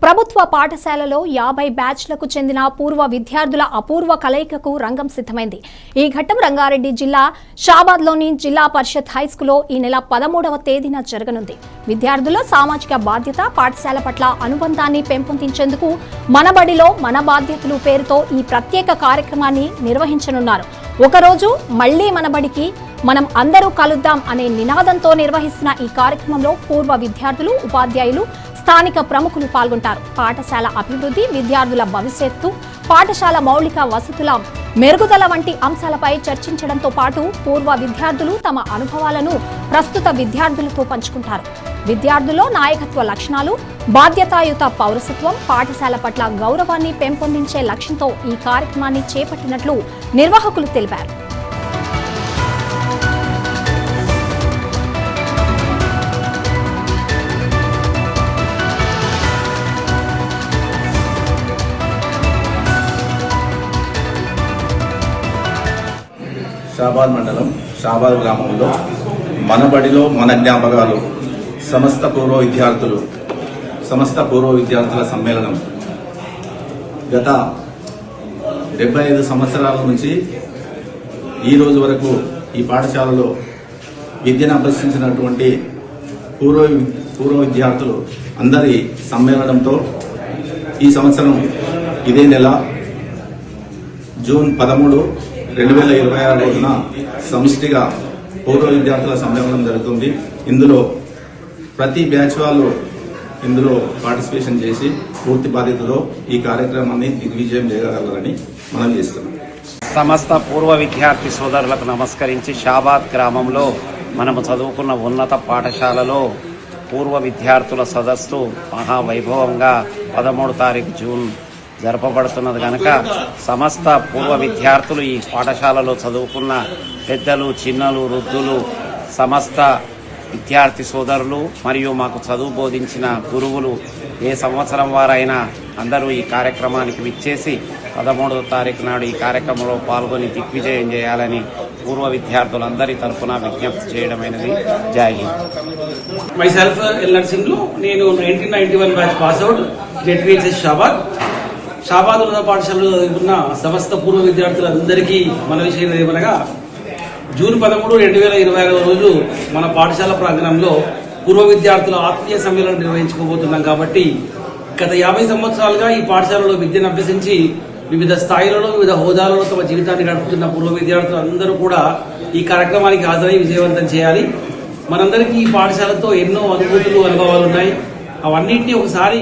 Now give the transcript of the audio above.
ప్రభుత్వ పాఠశాలలో 50 బ్యాచ్లకు చెందిన పూర్వ విద్యార్థుల అపూర్వ కలయికకు రంగం సిద్ధమైంది. ఈ ఘట్టం రంగారెడ్డి జిల్లా షాబాద్లోని జిల్లా పరిషత్ హైస్కూల్లో ఈ నెల 13వ తేదీన జరగనుంది. విద్యార్థుల సామాజిక బాధ్యత, పాఠశాల పట్ల అనుబంధాన్ని పెంపొందించేందుకు మన బడిలో మన బాధ్యతలు పేరుతో ఈ ప్రత్యేక కార్యక్రమాన్ని నిర్వహించనున్నారు. ఒకరోజు మళ్లీ మన బడికి మనం అందరూ కలుద్దాం అనే నినాదంతో నిర్వహిస్తున్న ఈ కార్యక్రమంలో పూర్వ విద్యార్థులు, ఉపాధ్యాయులు, స్థానిక ప్రముఖులు పాల్గొంటారు. పాఠశాల అభివృద్ధి, విద్యార్థుల భవిష్యత్తు, పాఠశాల మౌలిక వసతుల మెరుగుదల వంటి అంశాలపై చర్చించడంతో పాటు పూర్వ విద్యార్థులు తమ అనుభవాలను ప్రస్తుత విద్యార్థులతో పంచుకుంటారు. విద్యార్థుల్లో నాయకత్వ లక్షణాలు, బాధ్యతాయుత పౌరసత్వం, పాఠశాల పట్ల గౌరవాన్ని పెంపొందించే లక్ష్యంతో ఈ కార్యక్రమాన్ని చేపట్టినట్లు నిర్వాహకులు తెలిపారు. షాబాద్ మండలం షాబాద్ గ్రామంలో మన బడిలో మన జ్ఞాపకాలు సమస్త పూర్వ విద్యార్థుల సమ్మేళనం గత 75 సంవత్సరాల నుంచి ఈ రోజు వరకు ఈ పాఠశాలలో విద్యను అభ్యసించినటువంటి పూర్వ విద్యార్థులు అందరి సమ్మేళనంతో ఈ సంవత్సరం ఇదే నెల జూన్ 13, 2026 రోజున సమిష్టిగా పూర్వ విద్యార్థుల సమ్మేళనం జరుగుతుంది. ఇందులో ప్రతి బ్యాచ్ వాళ్ళు ఇందులో పార్టిసిపేషన్ చేసి పూర్తి బాధ్యతతో ఈ కార్యక్రమాన్ని దిగ్విజయం చేయగలరని మనం చేస్తున్నాం. సమస్త పూర్వ విద్యార్థి సోదరులకు నమస్కరించి షాబాద్ గ్రామంలో మనము చదువుకున్న ఉన్నత పాఠశాలలో పూర్వ విద్యార్థుల సదస్సు మహావైభవంగా 13 తారీఖు జూన్ జరపబడుతున్నది కనుక సమస్త పూర్వ విద్యార్థులు ఈ పాఠశాలలో చదువుకున్న పెద్దలు, చిన్నలు, వృద్ధులు, సమస్త విద్యార్థి సోదరులు మరియు మాకు చదువు బోధించిన గురువులు ఏ సంవత్సరం వారైనా అందరూ ఈ కార్యక్రమానికి విచ్చేసి 13వ తారీఖు నాడు ఈ కార్యక్రమంలో పాల్గొని దిగ్విజయం చేయాలని పూర్వ విద్యార్థులందరి తరఫున విజ్ఞప్తి చేయడమైనది. జై హింద్. మైసెల్ఫ్ ఎల్ఆర్ సింగ్, నేను 1991 బ్యాచ్ పాస్అవుట్, జెడ్పీహెచ్ఎస్ షాబాద్ ఉన్నత పాఠశాలలో చదువుకున్న సమస్త పూర్వ విద్యార్థులందరికీ మన విషయం ఏమనగా జూన్ 13, 2026 రోజు మన పాఠశాల ప్రాంగణంలో పూర్వ విద్యార్థుల ఆత్మీయ సమ్మేళనం నిర్వహించుకోబోతున్నాం. కాబట్టి గత 50 సంవత్సరాలుగా ఈ పాఠశాలలో విద్యను అభ్యసించి వివిధ స్థాయిలలో, వివిధ హోదాలలో తమ జీవితాన్ని గడుపుతున్న పూర్వ విద్యార్థులు అందరూ కూడా ఈ కార్యక్రమానికి హాజరై విజయవంతం చేయాలి. మనందరికీ ఈ పాఠశాలతో ఎన్నో అనుభూతులు, అనుభవాలు ఉన్నాయి. అవన్నింటినీ ఒకసారి